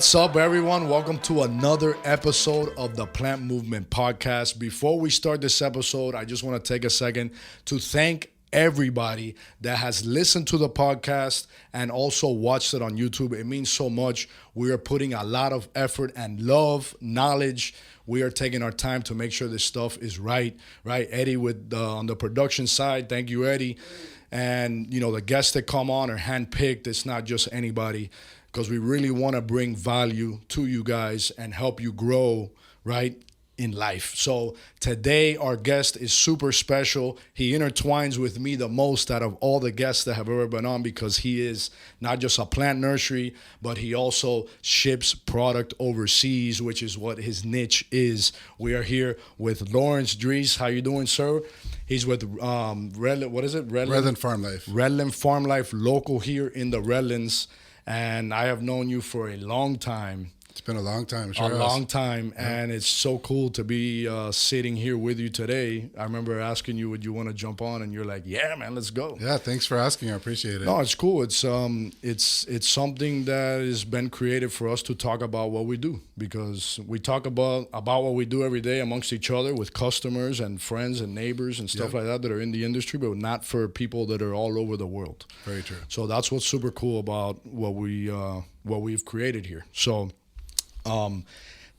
What's up, everyone? Welcome to another episode of the Plant Movement Podcast. Before we start this episode, I just want to take a second to thank everybody that has listened to the podcast and also watched it on YouTube. It means so much. We are putting a lot of effort and love, knowledge. We are taking our time to make sure this stuff is right. Eddie with on the production side. Thank you, Eddie. And, you know, the guests that come on are handpicked. It's not just anybody, because we really want to bring value to you guys and help you grow, right, in life. So today our guest is super special. He intertwines with me the most out of all the guests that have ever been on, because he is not just a plant nursery, but he also ships product overseas, which is what his niche is. We are here with Lawrence Dreese. How you doing, sir? He's with Redland Farm Life. Redland Farm Life, local here in the Redlands. And I have known you for a long time. It's been a long time. A long time. Yeah. And it's so cool to be sitting here with you today. I remember asking you, would you want to jump on? And you're like, yeah, man, let's go. Yeah, thanks for asking. I appreciate it. No, it's cool. It's something that has been created for us to talk about what we do, because we talk about what we do every day amongst each other with customers and friends and neighbors and stuff like that are in the industry, but not for people that are all over the world. Very true. So that's what's super cool about what we've created here. So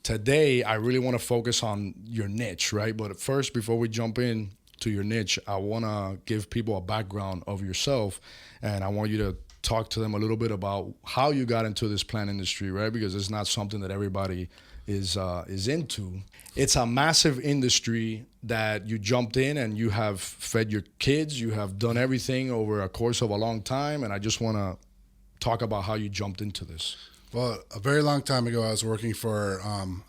today I really want to focus on your niche, right? But first, before we jump in to your niche, I want to give people a background of yourself, and I want you to talk to them a little bit about how you got into this plant industry, right? Because it's not something that everybody is into. It's a massive industry that you jumped in, and you have fed your kids. You have done everything over a course of a long time, and I just want to talk about how you jumped into this. Well, a very long time ago, I was working for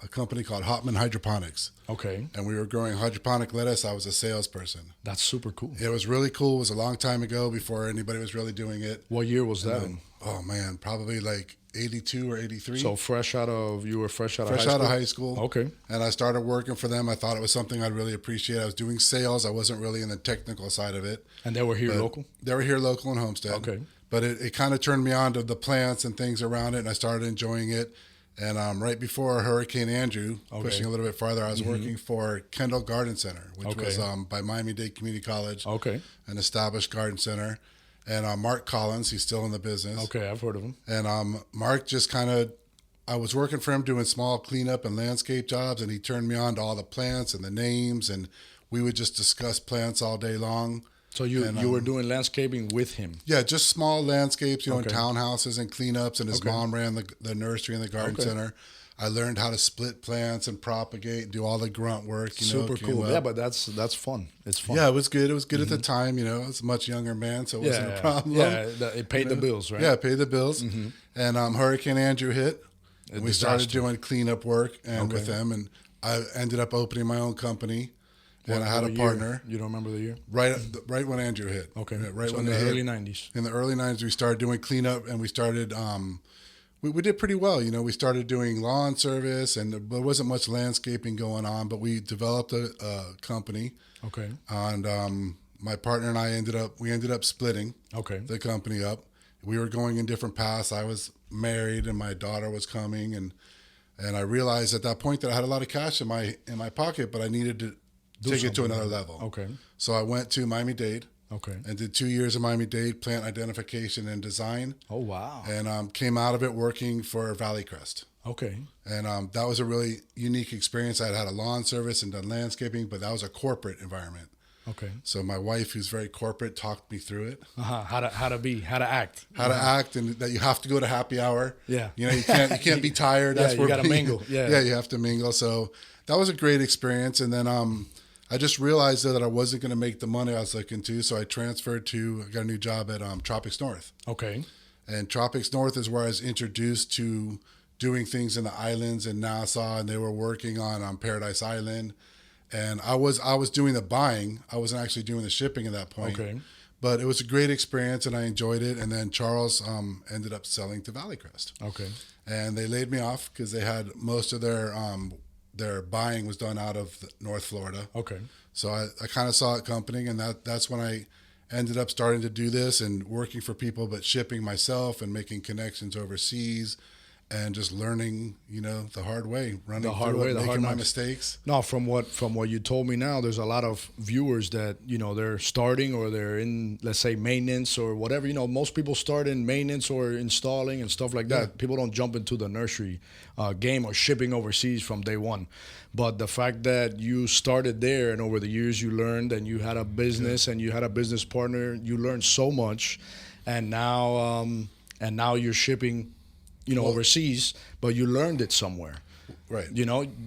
a company called Hopman Hydroponics. Okay. And we were growing hydroponic lettuce. I was a salesperson. That's super cool. It was really cool. It was a long time ago, before anybody was really doing it. What year was that in? Oh, man, probably like 82 or 83. So you were fresh out of high school? Fresh out of high school. Okay. And I started working for them. I thought it was something I'd really appreciate. I was doing sales. I wasn't really in the technical side of it. And they were here local? They were here local in Homestead. Okay. But it kind of turned me on to the plants and things around it, and I started enjoying it. And right before Hurricane Andrew, pushing a little bit farther, I was working for Kendall Garden Center, which was by Miami-Dade Community College, an established garden center. And Mark Collins, he's still in the business. Okay, I've heard of him. And Mark just I was working for him doing small cleanup and landscape jobs, and he turned me on to all the plants and the names, and we would just discuss plants all day long. So you were doing landscaping with him? Yeah, just small landscapes, in townhouses and cleanups. And his mom ran the nursery and the garden center. I learned how to split plants and propagate and do all the grunt work. Super cool. Yeah, but that's fun. It's fun. Yeah, it was good. It was good at the time. I was a much younger man, so it wasn't a problem. Yeah, it paid the bills, right? Yeah, it paid the bills. Mm-hmm. And Hurricane Andrew hit. And we started doing cleanup work with them. And I ended up opening my own company. And I had a partner. You don't remember the year? Right when Andrew hit. Okay. Right so when in the early 90s. In the early 90s, we started doing cleanup, and we started, we did pretty well. We started doing lawn service, and there wasn't much landscaping going on, but we developed a company. Okay. And my partner and I ended up splitting the company up. We were going in different paths. I was married, and my daughter was coming, and I realized at that point that I had a lot of cash in my pocket, but I needed to take it to another level. Okay. So I went to Miami-Dade. Okay. And did 2 years of Miami-Dade plant identification and design. Oh, wow. And came out of it working for Valley Crest. Okay. And that was a really unique experience. I had a lawn service and done landscaping, but that was a corporate environment. Okay. So my wife, who's very corporate, talked me through it. How to act. How to act, and that you have to go to happy hour. Yeah. You can't be tired. That's you got to mingle. Yeah. Yeah, you have to mingle. So that was a great experience. And then I just realized that I wasn't going to make the money I was looking to, so I transferred I got a new job at Tropics North. Okay. And Tropics North is where I was introduced to doing things in the islands in Nassau, and they were working on Paradise Island. And I was doing the buying. I wasn't actually doing the shipping at that point. Okay. But it was a great experience, and I enjoyed it. And then Charles ended up selling to Valley Crest. Okay. And they laid me off because they had most of their buying was done out of North Florida. Okay. So I kind of saw it coming, and that's when I ended up starting to do this and working for people, but shipping myself and making connections overseas and just learning, the hard way, running The hard through way, it, the making hard my knocks. mistakes. No, from what you told me now, there's a lot of viewers that they're starting or they're in, let's say, maintenance or whatever. Most people start in maintenance or installing and stuff like that. Yeah. People don't jump into the nursery game or shipping overseas from day one. But the fact that you started there and over the years you learned and you had a business and you had a business partner, you learned so much, and now you're shipping, overseas, but you learned it somewhere. Right.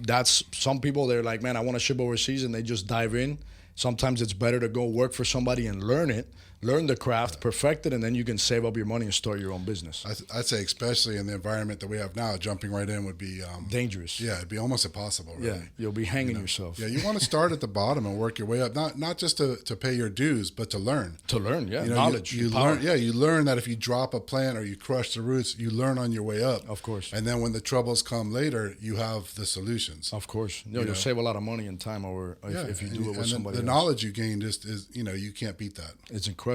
That's some people, they're like, man, I want to ship overseas, and they just dive in. Sometimes it's better to go work for somebody and learn the craft, perfect it, and then you can save up your money and start your own business. I'd say, especially in the environment that we have now, jumping right in would be Dangerous. Yeah, it'd be almost impossible. Really. Yeah, you'll be hanging yourself. Yeah, you want to start at the bottom and work your way up, not just to pay your dues, but to learn. To learn, yeah, knowledge. You learn. Yeah, you learn that if you drop a plant or you crush the roots, you learn on your way up. Of course. And then when the troubles come later, you have the solutions. Of course. You'll save a lot of money and time if you do it with somebody the else. knowledge you gain just is, you can't beat that. It's incredible.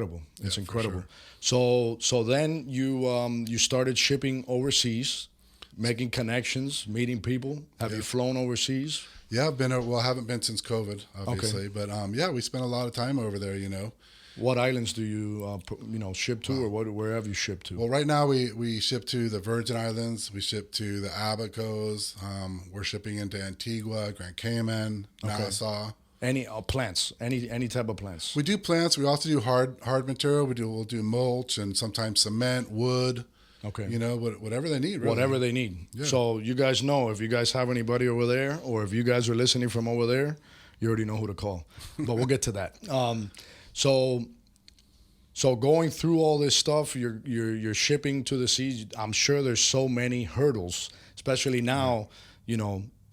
It's incredible. Sure. So then you started shipping overseas, making connections, meeting people. Have you flown overseas? Yeah, I haven't been since COVID, obviously, but we spent a lot of time over there. What islands do you ship to, or where have you shipped to? Well, right now we ship to the Virgin Islands, we ship to the Abacos, we're shipping into Antigua, Grand Cayman, Nassau. Any plants? Any type of plants? We do plants. We also do hard material. We'll do mulch and sometimes cement, wood. Okay. Whatever they need. Really. Whatever they need. Yeah. So you guys know, if you guys have anybody over there, or if you guys are listening from over there, you already know who to call. But we'll get to that. So going through all this stuff, you're shipping to the seas. I'm sure there's so many hurdles, especially now.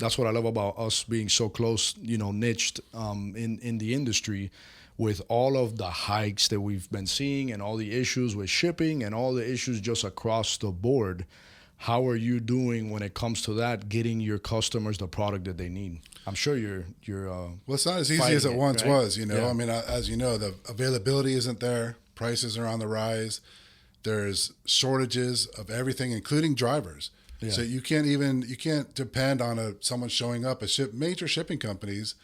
That's what I love about us being so close, niched in the industry, with all of the hikes that we've been seeing and all the issues with shipping and all the issues just across the board. How are you doing when it comes to that, getting your customers the product that they need? I'm sure you're well, it's not as easy as it once was, Yeah. I mean, as you know, the availability isn't there. Prices are on the rise. There's shortages of everything, including drivers. Yeah. So you can't depend on someone showing up. Major shipping companies,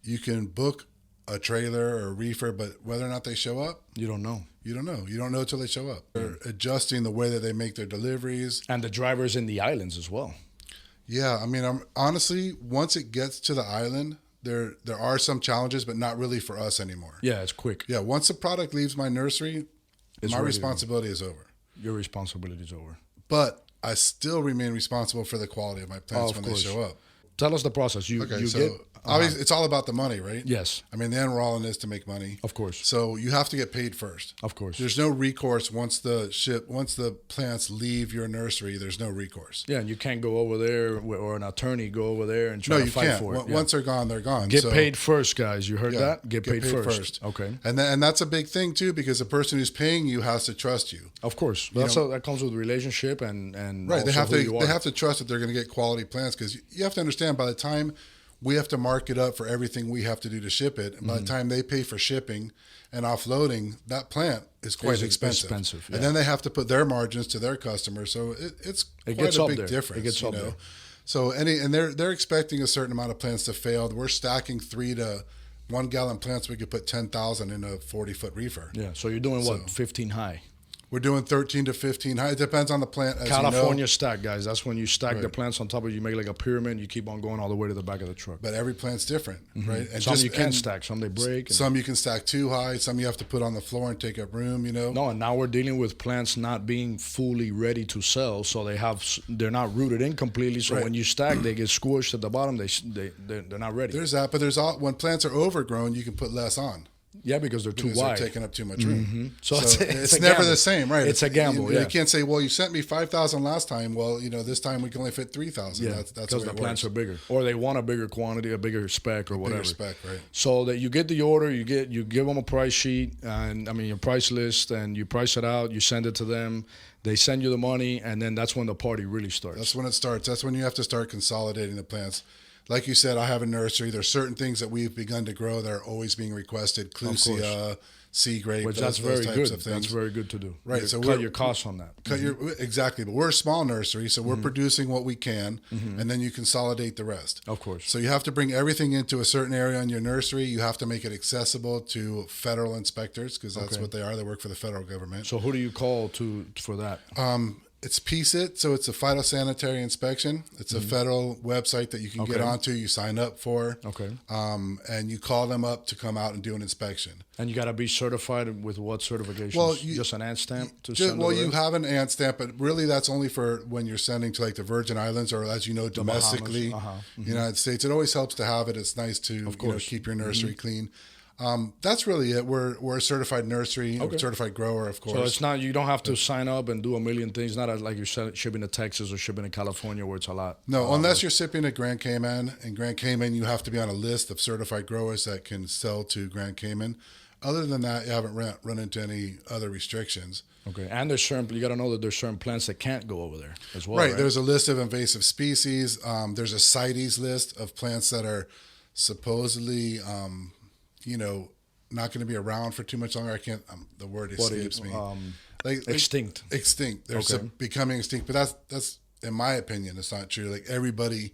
you can book a trailer or a reefer, but whether or not they show up, you don't know. You don't know. You don't know until they show up. They're adjusting the way that they make their deliveries. And the drivers in the islands as well. Yeah, I mean, honestly, once it gets to the island, there are some challenges, but not really for us anymore. Yeah, it's quick. Yeah, once the product leaves my nursery, my responsibility is over. Your responsibility is over. But I still remain responsible for the quality of my plants when they show up. Tell us the process. Obviously, it's all about the money, right? Yes. I mean, the end all in is to make money. Of course. So you have to get paid first. Of course. There's no recourse once the plants leave your nursery. There's no recourse. Yeah, and you can't go over there or an attorney go over there and try to fight for it. Once they're gone, they're gone. Get paid first, guys. You heard that? Get paid first. Okay. And that's a big thing too, because the person who's paying you has to trust you. Of course. That comes with relationship and right. They have to trust that they're going to get quality plants, because you have to understand, by the time we have to mark it up for everything we have to do to ship it, and by the time they pay for shipping and offloading, that plant is quite expensive. Yeah. And then they have to put their margins to their customers, so it's quite a big difference. It gets up there. So they're expecting a certain amount of plants to fail. We're stacking 3 to 1 gallon plants. We could put 10,000 in a 40-foot reefer. Yeah. So you're doing 15 high? We're doing 13 to 15 high. It depends on the plant. As California stack, guys. That's when you stack the plants on top of it. You make like a pyramid. And you keep on going all the way to the back of the truck. But every plant's different, right? And some you can stack. Some they break. Some you can stack too high. Some you have to put on the floor and take up room. No, and now we're dealing with plants not being fully ready to sell, so they're not rooted in completely. So when you stack, they get squished at the bottom. They're not ready. There's that, but when plants are overgrown, you can put less on. Yeah, because they're too wide. They're taking up too much room. Mm-hmm. So it's never the same, right? It's a gamble. You can't say, well, you sent me 5,000 last time. Well, this time we can only fit 3,000. Yeah, that's because the plants are bigger, or they want a bigger quantity, a bigger spec, or whatever. Bigger spec, right? So that you get the order, you give them a price sheet, and your price list, and you price it out. You send it to them. They send you the money, and then that's when the party really starts. That's when it starts. That's when you have to start consolidating the plants. like you said, I have a nursery. There's certain things that we've begun to grow that are always being requested. Clusia, sea grape, which that's those very types good. of things. That's very good to do. Right. You So cut your costs on that. Exactly. But we're a small nursery, so we're producing what we can, and then you consolidate the rest. Of course. So you have to bring everything into a certain area in your nursery. You have to make it accessible to federal inspectors, because that's what they are. They work for the federal government. So who do you call for that? It's PSIT, so it's a phytosanitary inspection. It's a federal website that you can get onto. You sign up for, and you call them up to come out and do an inspection. And you got to be certified with what certifications? Well, just an ant stamp to send. Well, you have an ant stamp, but really that's only for when you're sending to like the Virgin Islands, or as you know, domestically, United States. It always helps to have it. It's nice to keep your nursery clean. That's really it. We're a certified nursery, a certified grower, of course. So it's not, you don't have to sign up and do a million things. Not like you're shipping to Texas or shipping to California, where it's a lot. No, unless you're shipping to Grand Cayman. In Grand Cayman, you have to be on a list of certified growers that can sell to Grand Cayman. Other than that, you haven't run into any other restrictions. Okay, and there's certain, you got to know that there's certain plants that can't go over there as well. Right. There's a list of invasive species. There's a CITES list of plants that are supposedly not going to be around for too much longer. I can't. The word escapes me. Extinct. Extinct. They're becoming extinct. But that's in my opinion, it's not true. Like everybody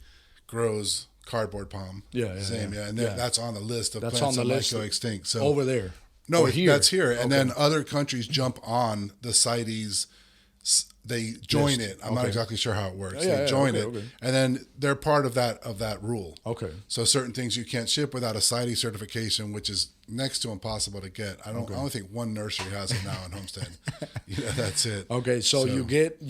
grows cardboard palm. And that's on the list of plants that might go extinct. So over there. No, that's here. And then other countries jump on the CITES. They join it. I'm not exactly sure how it works. They join it, and then they're part of that rule. Okay. So certain things you can't ship without a CITES certification, which is next to impossible to get. I only think one nursery has it now in Homestead. That's it. Okay. So you get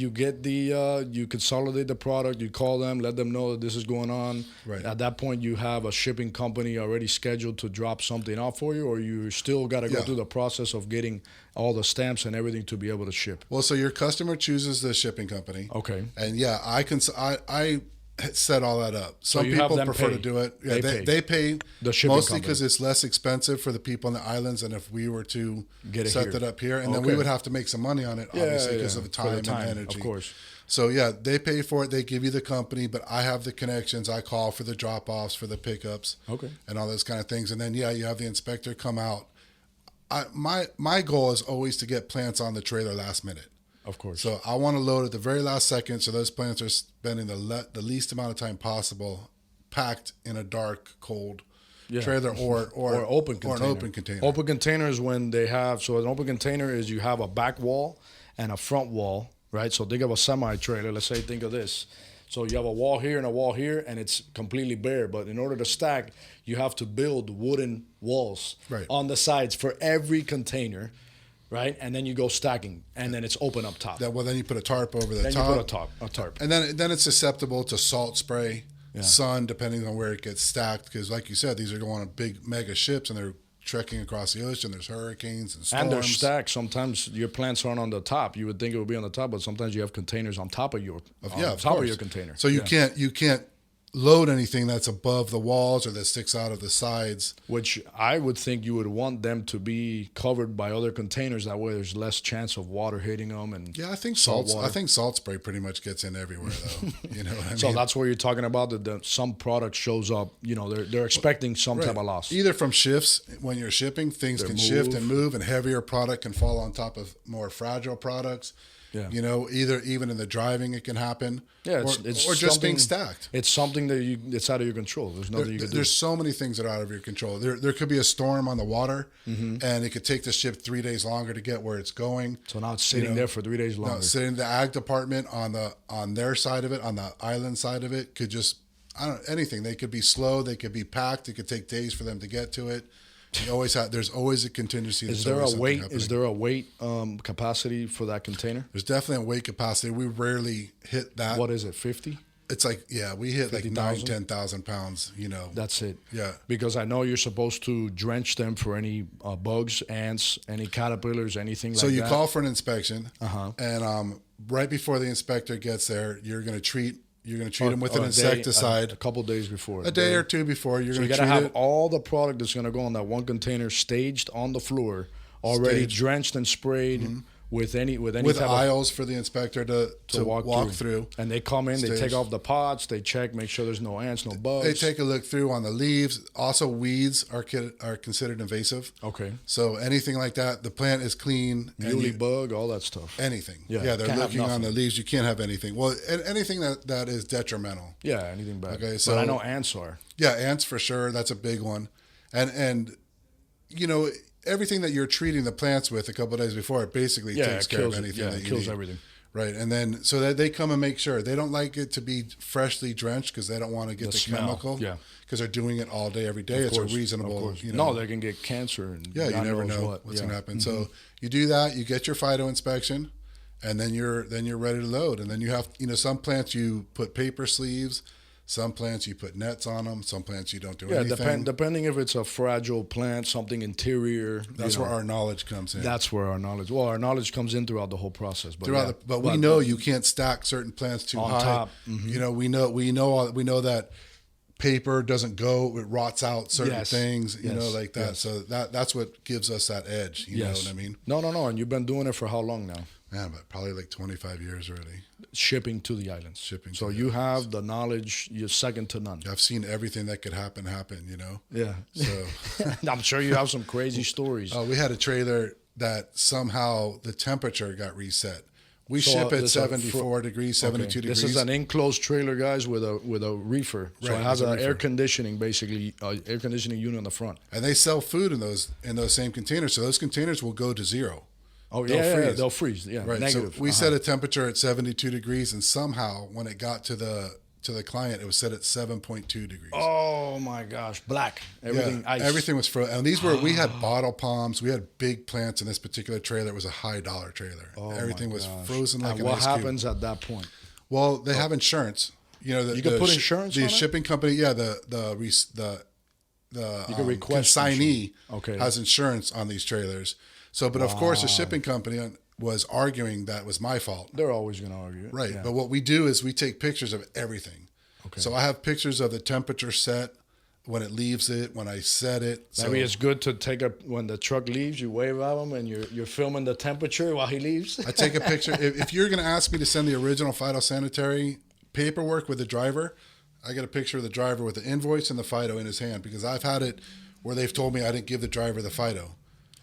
the you consolidate the product. You call them, let them know that this is going on. Right. At that point, you have a shipping company already scheduled to drop something off for you, or you still got to go through the process of getting all the stamps and everything to be able to ship. Well, so your customer chooses the shipping company. Okay. And I set all that up. Some people prefer to do it. Yeah, they pay the shipping mostly because it's less expensive for the people on the islands than if we were to set that up here. And then we would have to make some money on it, obviously, because of the time and energy. Of course. So, they pay for it. They give you the company, but I have the connections. I call for the drop-offs, for the pickups, and all those kind of things. And then, you have the inspector come out. My goal is always to get plants on the trailer last minute. Of course. So I want to load at the very last second, so those plants are spending the least amount of time possible packed in a dark, cold trailer or open container. Or an open container. Open container is when they have, so an open container is you have a back wall and a front wall, right? So think of a semi-trailer. Let's say, think of this. So you have a wall here and a wall here, and it's completely bare. But in order to stack, you have to build wooden walls on the sides for every container, right? And then you go stacking, and then it's open up top. Then you put a tarp over the top. Then you put a tarp. And then it's susceptible to salt spray, sun, depending on where it gets stacked. Because like you said, these are going on big mega ships, and they're trekking across the ocean. There's hurricanes and storms. And they're stacked. Sometimes your plants aren't on the top. You would think it would be on the top, but sometimes you have containers on top of your container. So you can't load anything that's above the walls or that sticks out of the sides. Which I would think you would want them to be covered by other containers. That way, there's less chance of water hitting them. And I think salt spray pretty much gets in everywhere, though. You know what I mean? So that's where you're talking about that some product shows up. They're expecting some type of loss. Either from shifts when you're shipping, things can shift and move, and heavier product can fall on top of more fragile products. Yeah. Even in the driving, it can happen. Yeah, or just being stacked. It's something that it's out of your control. There's nothing you can do. There's so many things that are out of your control. There could be a storm on the water, and it could take the ship 3 days longer to get where it's going. So now it's sitting there for 3 days longer. Sitting in the ag department on their side of it, on the island side of it, could just anything. They could be slow. They could be packed. It could take days for them to get to it. There's always a contingency. Is there a weight capacity for that container? There's definitely a weight capacity. We rarely hit that. What is it, 50? It's like, we hit 50, like 9,000, 10,000 pounds, That's it. Yeah. Because I know you're supposed to drench them for any bugs, ants, any caterpillars, anything like that. So you call for an inspection, and right before the inspector gets there, you're going to treat them with an insecticide. A couple days before. A day or two before. You got to have all the product that's going to go on that one container staged on the floor, already drenched and sprayed with any with type aisles for the inspector to walk through. And they come in, they take off the pots, they check, make sure there's no ants, no bugs. They take a look through on the leaves. Also, weeds are considered invasive. Okay. So anything like that, the plant is clean. Muley bug, all that stuff. Anything. Yeah, they're looking on the leaves. You can't have anything. Well, anything that is detrimental. Yeah, anything bad. Okay, so but I know ants are. Yeah, ants for sure. That's a big one. And you know, everything that you're treating the plants with a couple of days before, it basically takes care of anything that you kills need. everything. Right, and then so that they come and make sure. They don't like it to be freshly drenched because they don't want to get the chemical. Yeah, because they're doing it all day, every day. It's a reasonable. You know, no, they can get cancer. And you never know what's going to happen. Mm-hmm. So you do that. You get your phyto inspection, and then you're ready to load. And then you have some plants you put paper sleeves. Some plants you put nets on them. Some plants you don't do anything. Yeah, depending if it's a fragile plant, something interior. That's where our knowledge comes in. That's where our knowledge. Well, our knowledge comes in throughout the whole process. But but we know you can't stack certain plants too high. Top. Mm-hmm. You know, we know that paper doesn't go; it rots out certain things. You know, like that. Yes. So that's what gives us that edge. You know what I mean? No. And you've been doing it for how long now? Man, but probably like 25 years already. Shipping to the islands. So you have the knowledge. You're second to none. I've seen everything that could happen. You know. Yeah. So I'm sure you have some crazy stories. We had a trailer that somehow the temperature got reset. We ship at 74 degrees, 72 degrees. This is an enclosed trailer, guys, with a reefer. So it has an air conditioning, basically, air conditioning unit on the front. And they sell food in those same containers. So those containers will go to zero. Oh, they'll freeze. Yeah, right. Negative. So we set a temperature at 72 degrees, and somehow when it got to the client, it was set at 7.2 degrees. Oh my gosh, black. Everything ice. Everything was frozen. And we had bottle palms. We had big plants in this particular trailer. It was a high dollar trailer. Everything was frozen like an ice cube. What happens at that point? Well, they have insurance. You know, you can put insurance on it? The shipping company, the you can request consignee has insurance on these trailers. So, but of course, the shipping company was arguing that was my fault. They're always going to argue it. Right. Yeah. But what we do is we take pictures of everything. Okay. So I have pictures of the temperature set, when it leaves it, when I set it. Maybe it's good to take when the truck leaves, you wave at him and you're filming the temperature while he leaves. I take a picture. If you're going to ask me to send the original phytosanitary paperwork with the driver, I get a picture of the driver with the invoice and the phyto in his hand, because I've had it where they've told me I didn't give the driver the phyto.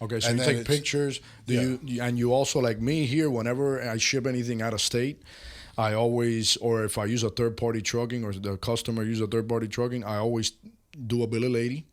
Okay, so you take pictures. And you also, like me here, whenever I ship anything out of state, I always, or if I use a third-party trucking or the customer use a third-party trucking, I always do a bill of lading,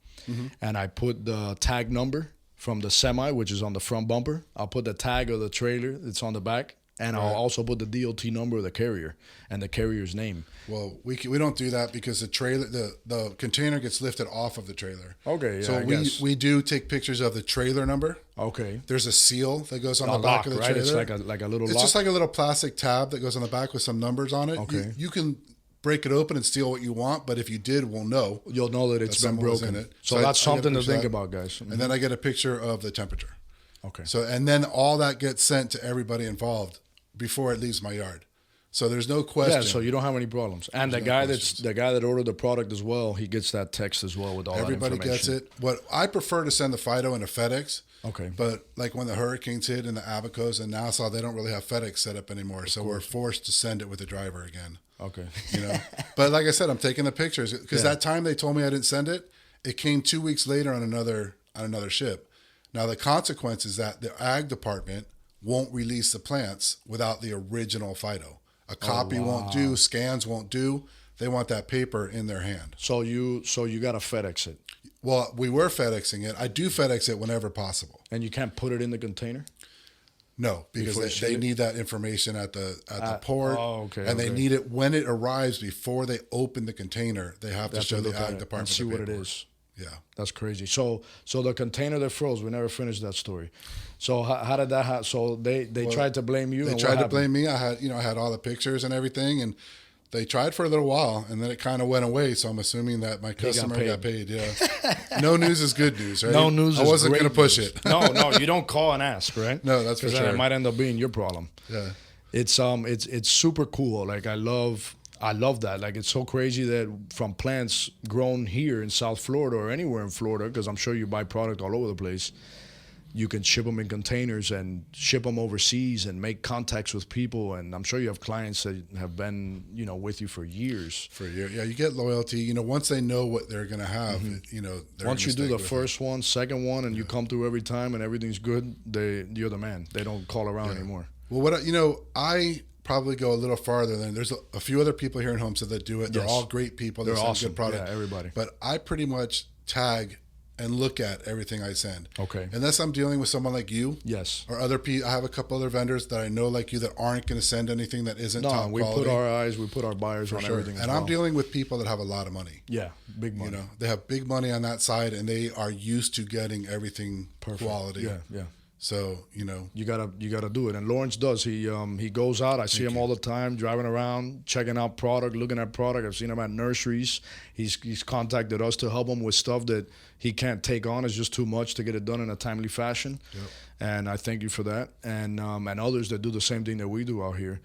and I put the tag number from the semi, which is on the front bumper. I'll put the tag of the trailer that's on the back, and I'll also put the DOT number of the carrier and the carrier's name. Well, we don't do that because the trailer, the container gets lifted off of the trailer. Okay, so we do take pictures of the trailer number. Okay. There's a seal that goes on the back of the trailer. It's like a little lock. It's just like a little plastic tab that goes on the back with some numbers on it. Okay. You can break it open and steal what you want, but if you did, we'll know. You'll know that it's been broken. In it. So that's something to think about, guys. And then I get a picture of the temperature. Okay. So, and then all that gets sent to everybody involved before it leaves my yard. So there's no question. Yeah, so you don't have any problems. And the guy that ordered the product as well, he gets that text as well with all that information. Everybody gets it. What I prefer to send the phyto in a FedEx. Okay. But like when the hurricanes hit in the Abacos and Nassau, they don't really have FedEx set up anymore. So we're forced to send it with the driver again. Okay. You know, but like I said, I'm taking the pictures because that time they told me I didn't send it. It came 2 weeks later on another ship. Now the consequence is that the ag department won't release the plants without the original phyto. A copy won't do, scans won't do. They want that paper in their hand. So you got to FedEx it. Well, we were FedExing it. I do FedEx it whenever possible. And you can't put it in the container? No, because they need that information at the port. Oh, okay. And they need it when it arrives before they open the container. They have to show the ag department and see what it is. Yeah. That's crazy. So the container that froze, we never finished that story. So how did that happen? So they tried to blame you. They tried to blame me. I had all the pictures and everything, and they tried for a little while, and then it kind of went away. So I'm assuming that my customer got paid. Yeah. No news is good news, right? No news. I wasn't going to push it. No, you don't call and ask, right? No, that's for sure. Because then it might end up being your problem. Yeah. It's super cool. Like I love that. Like it's so crazy that from plants grown here in South Florida or anywhere in Florida, because I'm sure you buy product all over the place, you can ship them in containers and ship them overseas and make contacts with people. And I'm sure you have clients that have been, with you for years. For a year. Yeah, you get loyalty. Once they know what they're going to have, once you do the first one, second one, and you come through every time and everything's good, you're the man. They don't call around anymore. Well, I probably go a little farther than there's a few other people here in Homestead that do it. They're all great people. They're awesome. Good product. Yeah, everybody. But I pretty much tag and look at everything I send. Okay. Unless I'm dealing with someone like you. Yes. Or other people. I have a couple other vendors that I know like you that aren't going to send anything that isn't top quality. We put our buyers on everything. And I'm dealing with people that have a lot of money. Yeah, big money. They have big money on that side, and they are used to getting everything quality. Yeah. So, you gotta do it. And Lawrence does. He goes out. I see him all the time, driving around, checking out product, looking at product. I've seen him at nurseries. He's contacted us to help him with stuff that he can't take on. It's just too much to get it done in a timely fashion. Yep. And I thank you for that. And others that do the same thing that we do out here.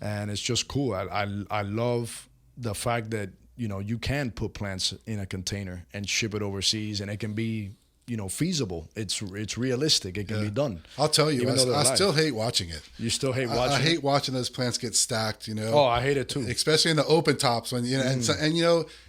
And it's just cool. I love the fact that, you can put plants in a container and ship it overseas, and it can be feasible. It's realistic. It can be done. I'll tell you, I still hate watching it. You still hate watching I hate watching those plants get stacked, Oh, I hate it too. Especially in the open tops when, and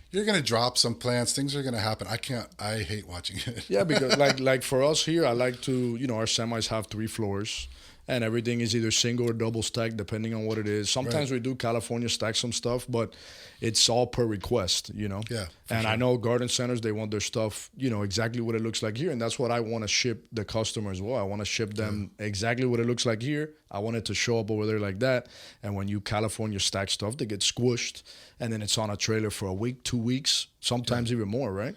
you're going to drop some plants. Things are going to happen. I hate watching it. Yeah, because like for us here, I like to, our semis have 3 floors. And everything is either single or double stacked, depending on what it is. Sometimes we do California stack some stuff, but it's all per request, Yeah. And sure. I know garden centers, they want their stuff, exactly what it looks like here. And that's what I want to ship the customer as well. I want to ship them exactly what it looks like here. I want it to show up over there like that. And when you California stack stuff, they get squished. And then it's on a trailer for a week, 2 weeks, sometimes even more, right?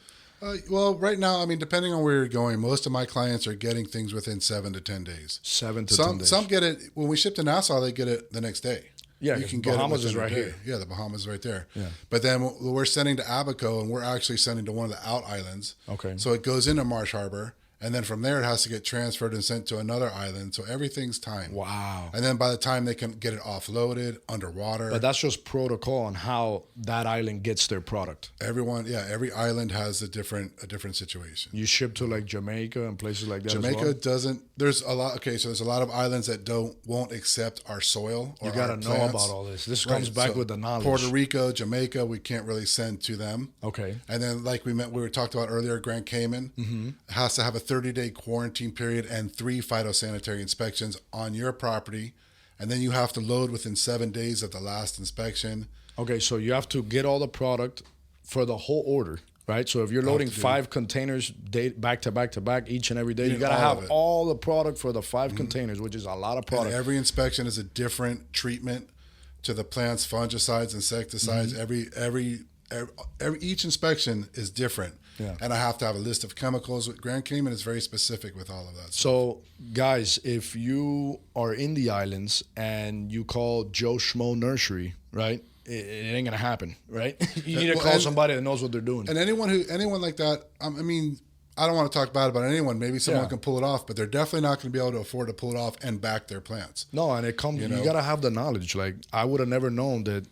Well, right now, depending on where you're going, most of my clients are getting things within 7 to 10 days. 7 to 10 days. Some get it, when we ship to Nassau, they get it the next day. Yeah, you can Bahamas is right here. Yeah, the Bahamas is right there. Yeah. But then we're sending to Abaco, and we're actually sending to one of the out islands. Okay. So it goes into Marsh Harbor. And then from there, it has to get transferred and sent to another island. So everything's timed. Wow. And then by the time they can get it offloaded, underwater. But that's just protocol on how that island gets their product. Every island has a different situation. You ship to like Jamaica and places like that Jamaica as well? doesn't. There's a lot. Okay, so there's a lot of islands that won't accept our soil or you got to know plants. about all this. This comes back with the knowledge. Puerto Rico, Jamaica, we can't really send to them. Okay. And then like we were talked about earlier, Grand Cayman has to have a 30-day quarantine period and 3 phytosanitary inspections on your property. And then you have to load within 7 days of the last inspection. Okay, so you have to get all the product for the whole order, right? So if you're loading 5 containers back to back to back each and every day, you got to have all the product for the 5 containers, which is a lot of product. And every inspection is a different treatment to the plants, fungicides, insecticides. Each inspection is different. Yeah. And I have to have a list of chemicals. Grand Cayman is very specific with all of that. So, guys, if you are in the islands and you call Joe Schmo Nursery, right, it ain't going to happen, right? You need to call somebody that knows what they're doing. And anyone like that, I don't want to talk bad about anyone. Maybe someone can pull it off, but they're definitely not going to be able to afford to pull it off and back their plants. No, and it comes. You got to have the knowledge. Like I would have never known that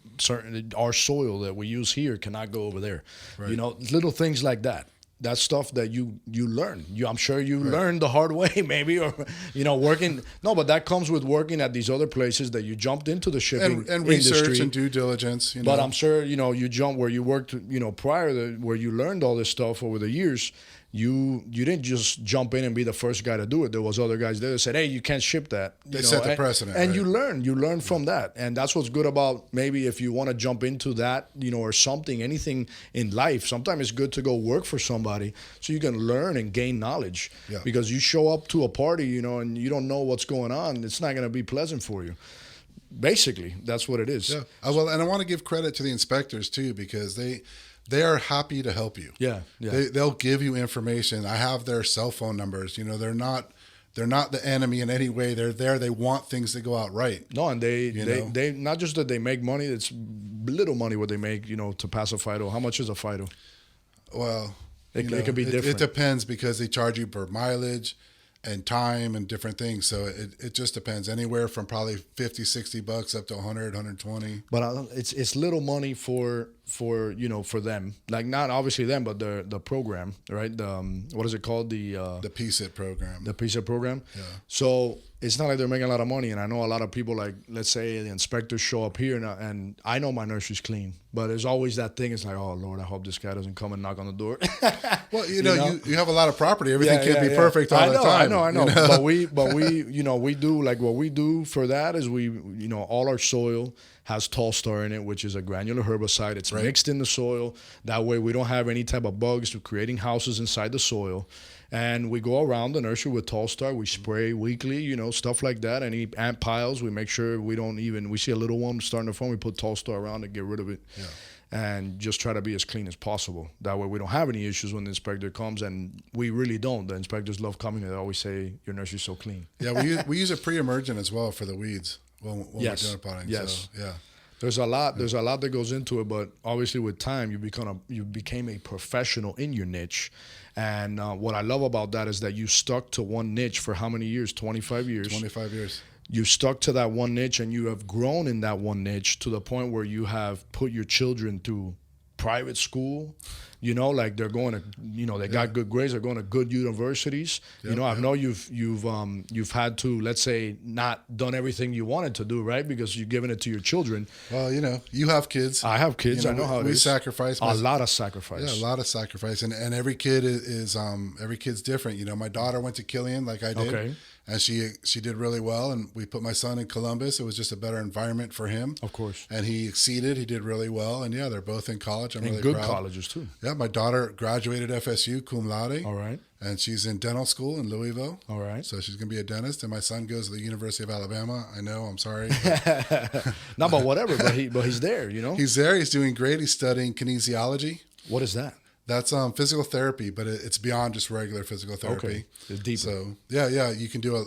our soil that we use here cannot go over there. Right. Little things like that. That's stuff that you learn. I'm sure you learned the hard way, maybe, or working. No, but that comes with working at these other places that you jumped into the shipping and research industry. and due diligence. But I'm sure you jumped where you worked. Prior to where you learned all this stuff over the years. You didn't just jump in and be the first guy to do it. There was other guys there that said, "Hey, you can't ship that." They set the precedent, and you learn from that, and that's what's good about maybe if you want to jump into that, or something, anything in life. Sometimes it's good to go work for somebody so you can learn and gain knowledge. Yeah. Because you show up to a party, and you don't know what's going on. It's not going to be pleasant for you. Basically, that's what it is. Yeah. Well, and I want to give credit to the inspectors too because they are happy to help you. Yeah. They'll give you information. I have their cell phone numbers. They're not the enemy in any way. They're there. They want things to go out right. No, and they not just that they make money. It's little money what they make. To pass a phyto. How much is a phyto? Well, it could be different. It depends because they charge you per mileage and time and different things. So it just depends. Anywhere from probably $50, $60 up to $100, $120. But it's little money for for for them, like not obviously them, but the program, right? What is it called? The PSIT program. The PSIT program. Yeah. So it's not like they're making a lot of money, and I know a lot of people, like, let's say the inspectors show up here, and I know my nursery's clean, but there's always that thing. It's like, oh Lord, I hope this guy doesn't come and knock on the door. Well, you have a lot of property. Everything can't be perfect all the time. I know. But we we do, like, what we do for that is we all our soil has Tall Star in it, which is a granular herbicide. It's mixed in the soil. That way we don't have any type of bugs creating houses inside the soil. And we go around the nursery with Tall Star. We spray weekly, stuff like that. Any ant piles, we make sure we see a little one starting to form, we put Tall Star around to get rid of it. Yeah. And just try to be as clean as possible. That way we don't have any issues when the inspector comes, and we really don't. The inspectors love coming. They always say, your nursery's so clean. Yeah, we use a pre-emergent as well for the weeds when we're doing potting. Yes. So, yeah. There's a lot that goes into it, but obviously with time you became a professional in your niche. And what I love about that is that you stuck to one niche for how many years? 25 years. 25 years. You stuck to that one niche, and you have grown in that one niche to the point where you have put your children through private school. Like they're going to, they got good grades. They're going to good universities. Yep, I know you've had to, let's say, not done everything you wanted to do, right? Because you've given it to your children. Well, you have kids. I have kids. I know how it is. We sacrifice a lot of sacrifice. Yeah, a lot of sacrifice, and every kid is every kid's different. My daughter went to Killian like I did. Okay. And she did really well, and we put my son in Columbus. It was just a better environment for him. Of course. And he exceeded. He did really well. And, they're both in college. I'm really good proud. Colleges, too. Yeah, my daughter graduated FSU cum laude. All right. And she's in dental school in Louisville. All right. So she's going to be a dentist. And my son goes to the University of Alabama. I know. I'm sorry. No, but whatever. But he's there, He's there. He's doing great. He's studying kinesiology. What is that? That's physical therapy, but it's beyond just regular physical therapy. Okay. It's deeper. So, yeah, you can do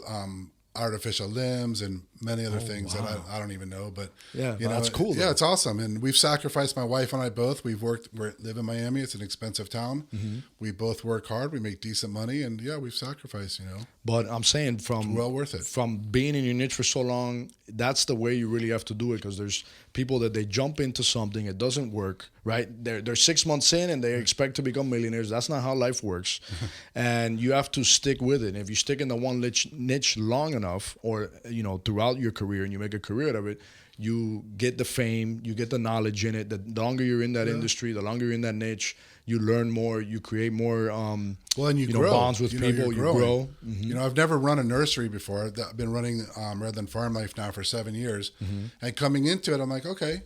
artificial limbs and many other things that I don't even know. But, that's cool. Yeah, it's awesome. And we've sacrificed, my wife and I both. We live in Miami. It's an expensive town. Mm-hmm. We both work hard. We make decent money. And, we've sacrificed, But I'm saying it's well worth it. From being in your niche for so long, that's the way you really have to do it, because there's people that they jump into something, it doesn't work, right? They're 6 months in and they expect to become millionaires. That's not how life works. And you have to stick with it. And if you stick in the one niche long enough, or, throughout your career, and you make a career out of it, you get the fame, you get the knowledge in it. The longer you're in that industry, the longer you're in that niche, you learn more, you create more and you grow. Bonds with people, you grow. Mm-hmm. I've never run a nursery before. I've been running Redland Farm Life now for 7 years. Mm-hmm. And coming into it, I'm like, okay,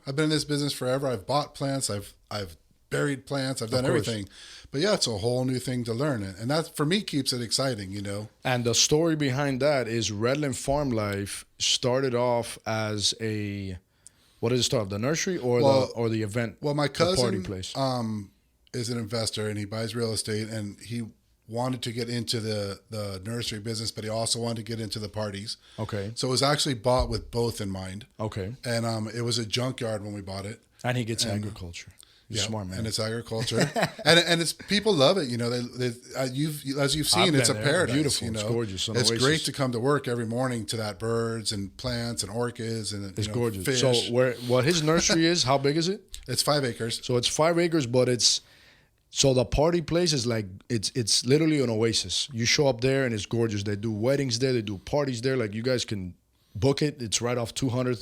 I've been in this business forever. I've bought plants, I've buried plants, I've done everything. But it's a whole new thing to learn. And that, for me, keeps it exciting, And the story behind that is Redland Farm Life started off as what did it start? The nursery or the event? Well, my cousin the party place? Is an investor, and he buys real estate, and he wanted to get into the nursery business, but he also wanted to get into the parties. Okay. So it was actually bought with both in mind. Okay. And it was a junkyard when we bought it. And he gets agriculture. He's smart, man. And it's agriculture, and it's people love it. As you've seen, it's a paradise. Beautiful, it's gorgeous. It's great to come to work every morning to that birds and plants and orchids and it's gorgeous. Fish. So what his nursery is? How big is it? It's 5 acres. So it's 5 acres, but so the party place is like it's literally an oasis. You show up there and it's gorgeous. They do weddings there. They do parties there. Like, you guys can book it. It's right off 200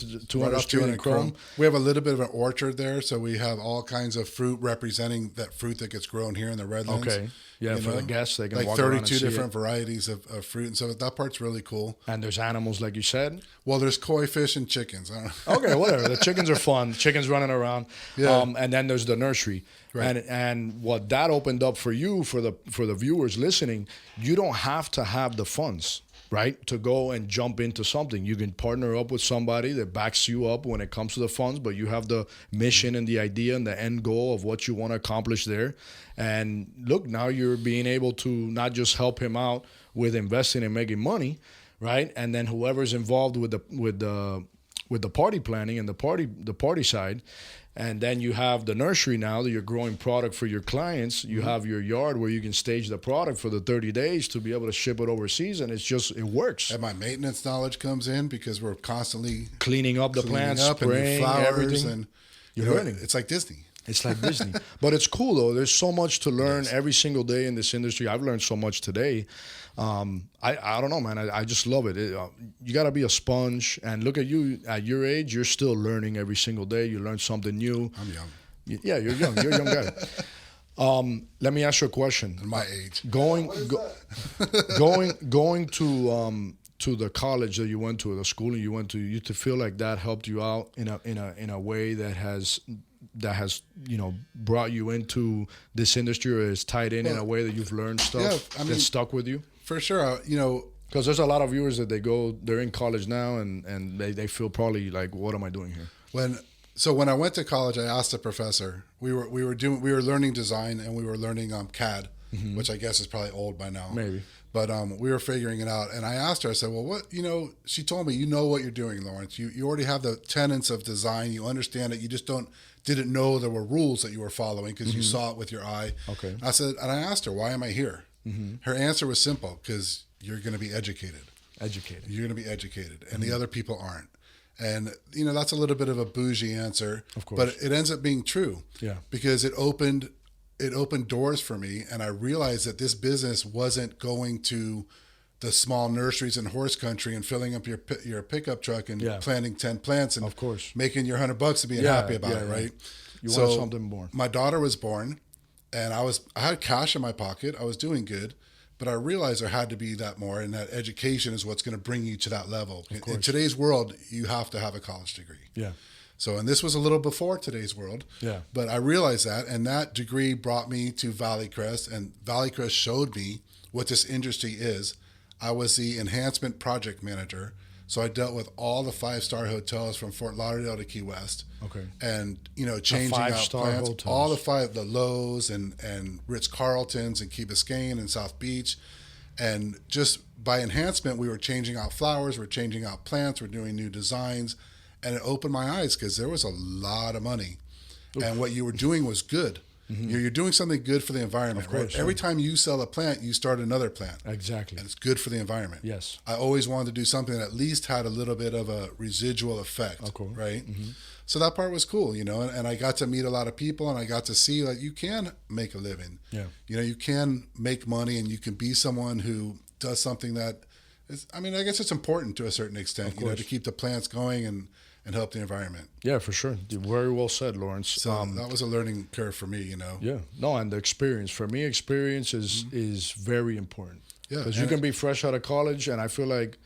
Street in Chrome. We have a little bit of an orchard there, so we have all kinds of fruit representing that fruit that gets grown here in the Redlands. Okay. Yeah, for the guests, they can walk 32 around and see different varieties of fruit, and so that part's really cool. And there's animals, like you said? Well, there's koi fish and chickens. I don't know. Okay, whatever. The chickens are fun. Chickens running around. Yeah. And then there's the nursery. Right. And what that opened up for you, for the viewers listening, you don't have to have the funds, right, to go and jump into something. You can partner up with somebody that backs you up when it comes to the funds, but you have the mission and the idea and the end goal of what you want to accomplish there. And look, now you're being able to not just help him out with investing and making money, right? And then whoever's involved with the party planning and the party side. And then you have the nursery now that you're growing product for your clients. You have your yard where you can stage the product for the 30 days to be able to ship it overseas. And it works. And my maintenance knowledge comes in because we're constantly cleaning up the plants, spraying and flowers everything. And You're learning. It's like Disney. It's like Disney. But it's cool, though. There's so much to learn every single day in this industry. I've learned so much today. I don't know, man. I just love it. You got to be a sponge. And look at you. At your age, you're still learning every single day. You learn something new. I'm young. Yeah, you're young. You're a young guy. Let me ask you a question. At my age. Going to the college that you went to, the schooling you went to, you to feel like that helped you out in a way that has brought you into this industry, or is tied in a way that you've learned stuff that stuck with you? For sure, because there's a lot of viewers that they're in college now and they feel probably like, what am I doing here? When I went to college, I asked the professor. We were learning design, and we were learning CAD, which I guess is probably old by now. Maybe. But we were figuring it out, and I asked her. I said, "Well, what She told me, "You know what you're doing, Lawrence. You already have the tenets of design. You understand it. You just didn't know there were rules that you were following because you saw it with your eye." Okay. I said, and I asked her, "Why am I here?" Her answer was simple: because you're going to be educated. You're going to be educated, and the other people aren't. And that's a little bit of a bougie answer, of course, but it ends up being true. Yeah. Because it opened doors for me, and I realized that this business wasn't going to the small nurseries in horse country and filling up your pickup truck and planting 10 plants and of course making your $100 and being happy about it, right? You want something more. My daughter was born, and I had cash in my pocket. I was doing good. But I realized there had to be that more, and that education is what's going to bring you to that level. In today's world, you have to have a college degree. Yeah. So, and this was a little before today's world. Yeah. But I realized that, and that degree brought me to Valley Crest, and Valley Crest showed me what this industry is. I was the enhancement project manager, so I dealt with all the 5-star hotels from Fort Lauderdale to Key West. Okay. And changing out plans, hotels. all the Lowe's and Ritz-Carltons and Key Biscayne and South Beach, and just by enhancement, we were changing out flowers, we're changing out plants, we're doing new designs, and it opened my eyes because there was a lot of money, and what you were doing was good. You're doing something good for the environment, right? Every time you sell a plant, you start another plant. Exactly. And it's good for the environment. Yes. I always wanted to do something that at least had a little bit of a residual effect, right? So that part was cool, and I got to meet a lot of people, and I got to see that you can make a living. Yeah. You can make money, and you can be someone who does something that is, I guess it's important to a certain extent, to keep the plants going and help the environment. Yeah, for sure. Very well said, Lawrence. So that was a learning curve for me, Yeah. No, and the experience. For me, experience is very important. Yeah. Because you can be fresh out of college, and I feel like,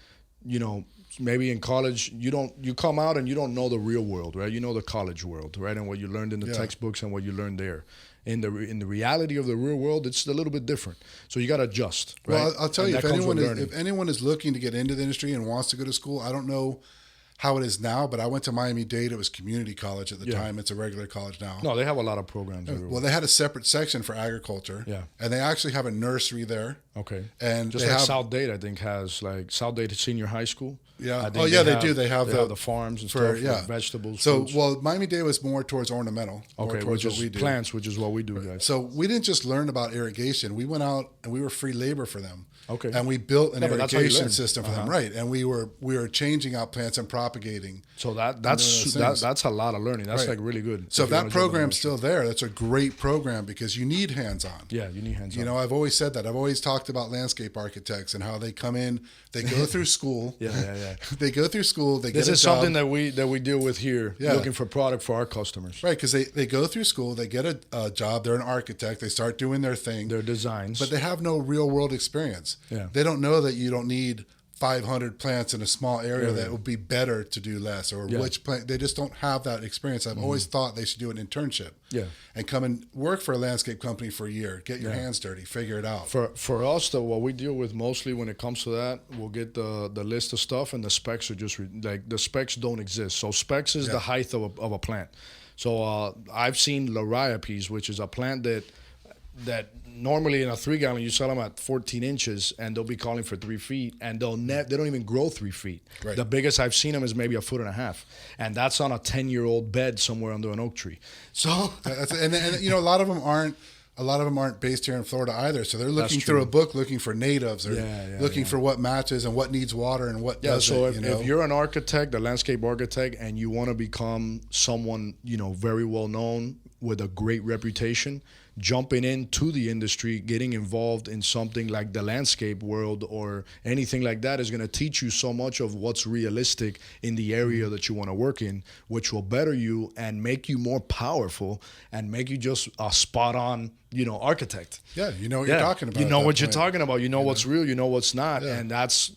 maybe in college you come out and you don't know the real world, right? You know the college world, right? And what you learned in the textbooks and what you learned there. In the reality of the real world, it's a little bit different. So you got to adjust, right? Well, I'll tell you, if anyone is looking to get into the industry and wants to go to school, I don't know how it is now, but I went to Miami-Dade. It was community college at the time. It's a regular college now. No, they have a lot of programs everywhere. Well, they had a separate section for agriculture. Yeah. And they actually have a nursery there. Okay. And just like South Dade, I think, has South Dade Senior High School. Yeah. Oh, yeah, they do. They have the farms and stuff, vegetables. So, Miami-Dade was more towards ornamental. Okay, which is plants, which is what we do, guys. So we didn't just learn about irrigation. We went out and we were free labor for them. Okay. And we built an irrigation system for them, right? And we were changing out plants and propagating. So that's a lot of learning. That's like really good. So if that program's still there, that's a great program because you need hands-on. Yeah, you need hands-on. I've always said that. I've always talked about landscape architects and how they come in, they go through school. Yeah. They go through school. They this get a is job. something that we deal with here, looking for product for our customers. Right, because they go through school, they get a job, they're an architect, they start doing their thing. Their designs. But they have no real-world experience. Yeah. They don't know that you don't need 500 plants in a small area that would be better to do less, or which plant. They just don't have that experience. I've always thought they should do an internship. Yeah. And come and work for a landscape company for a year. Get your hands dirty. Figure it out. For us, though, what we deal with mostly when it comes to that, we'll get the list of stuff, and the specs are just the specs don't exist. So specs is the height of a plant. So I've seen Liriopes, which is a plant that normally in a 3-gallon you sell them at 14 inches, and they'll be calling for 3 feet, and they don't even grow 3 feet. Right. The biggest I've seen them is maybe 1.5 feet, and that's on a 10-year-old bed somewhere under an oak tree. So and a lot of them aren't a lot of them aren't based here in Florida either. So they're looking through a book, looking for natives, or looking for what matches and what needs water and what doesn't. So if you're an architect, a landscape architect, and you want to become someone, very well known with a great reputation, jumping into the industry, getting involved in something like the landscape world or anything like that is going to teach you so much of what's realistic in the area that you want to work in, which will better you and make you more powerful and make you just a spot on, architect. Yeah, you know what you're talking about. You know what you're talking about. You know what's real, you know what's not. Yeah. And that's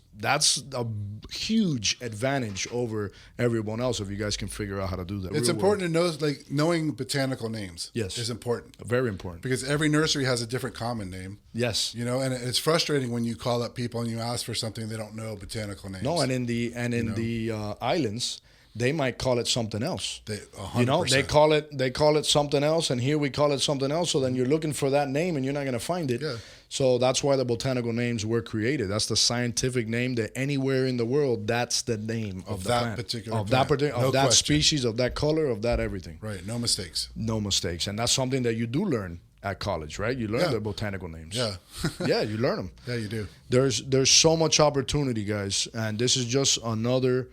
a huge advantage over everyone else if you guys can figure out how to do that. It's important to know, knowing botanical names. Yes, is important. Very important. Because every nursery has a different common name. Yes. And it's frustrating when you call up people and you ask for something they don't know botanical names. No, and in the islands, they might call it something else. 100%. They call it something else, and here we call it something else. So then you're looking for that name, and you're not going to find it. Yeah. So that's why the botanical names were created. That's the scientific name that anywhere in the world, that's the name of the plant. Particular plant. Of that species, of that color, of that everything. Right. No mistakes. No mistakes, and that's something that you do learn at college, right? You learn the botanical names. Yeah. Yeah, you learn them. Yeah, you do. There's so much opportunity, guys, and this is just another.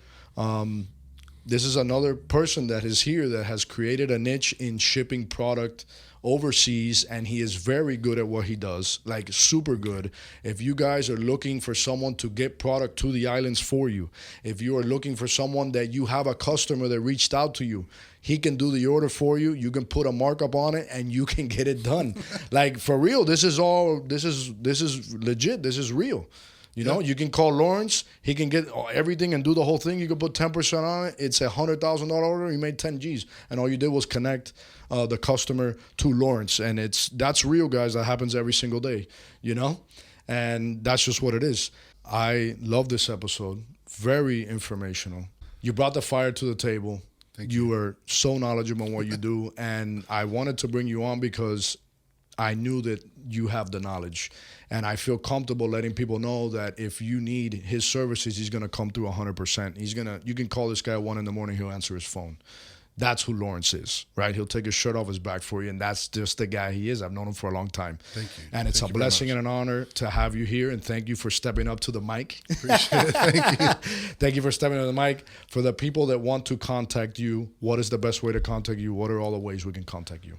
This is another person that is here that has created a niche in shipping product overseas, and he is very good at what he does, like super good. If you guys are looking for someone to get product to the islands for you, if you are looking for someone that you have a customer that reached out to you, he can do the order for you. You can put a markup on it and you can get it done. Like, for real, this is legit. This is real. You can call Lawrence. He can get everything and do the whole thing. You can put 10% on it. It's $100,000 order. You made 10 G's, and all you did was connect the customer to Lawrence. And that's real, guys. That happens every single day. And that's just what it is. I love this episode. Very informational. You brought the fire to the table. Thank you. You were so knowledgeable in what you do, and I wanted to bring you on because I knew that you have the knowledge, and I feel comfortable letting people know that if you need his services, he's going to come through 100%. You can call this guy at 1 a.m, he'll answer his phone. That's who Lawrence is, right? He'll take his shirt off his back for you, and that's just the guy he is. I've known him for a long time. Thank you. And it's a blessing and an honor to have you here, and thank you for stepping up to the mic. Appreciate it. Thank you. Thank you for stepping up to the mic. For the people that want to contact you, what is the best way to contact you? What are all the ways we can contact you?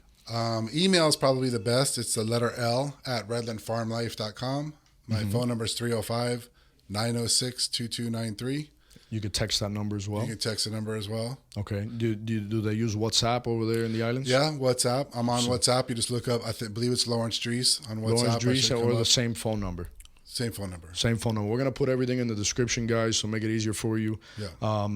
Email is probably the best. It's the letter L at redlandfarmlife.com. My phone number is 305-906-2293. You could text that number as well. You can text the number as well. Okay. Do they use WhatsApp over there in the islands? Yeah, WhatsApp. I'm on WhatsApp. You just look up, believe it's Lawrence Dreese on WhatsApp. Lawrence Dreese, or the same phone number? Same phone number. Same phone number. We're going to put everything in the description, guys, so make it easier for you. Yeah.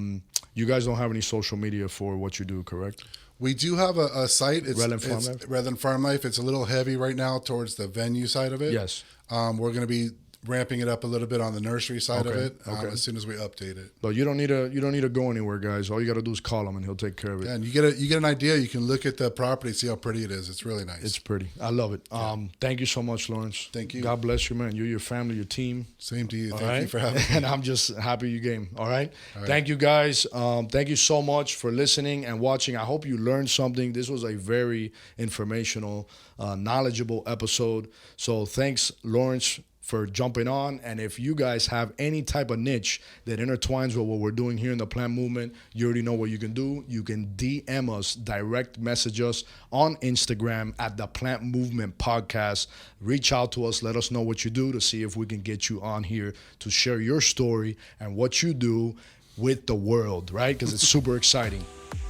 You guys don't have any social media for what you do, correct? We do have a site. It's Redland Farm Life? Redland Farm Life. It's a little heavy right now towards the venue side of it. Yes. We're going to be ramping it up a little bit on the nursery side of it as soon as we update it. But you don't need to go anywhere, guys. All you got to do is call him, and he'll take care of it. Yeah, and you get an idea. You can look at the property, see how pretty it is. It's really nice. It's pretty. I love it. Yeah. Thank you so much, Lawrence. Thank you. God bless you, man. You, your family, your team. Same to you. Thank you for having me. And I'm just happy you came. All right. Thank you, guys. Thank you so much for listening and watching. I hope you learned something. This was a very informational, knowledgeable episode. So thanks, Lawrence, for jumping on. And if you guys have any type of niche that intertwines with what we're doing here in the plant movement, you already know what you can do. You can DM us, direct message us on Instagram at the Plant Movement Podcast. Reach out to us, let us know what you do to see if we can get you on here to share your story and what you do with the world, right? Because it's super exciting.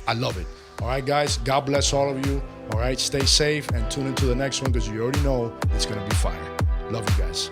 I love it. All right, guys, God bless all of you. All right, stay safe and tune into the next one because you already know it's going to be fire. Love you guys.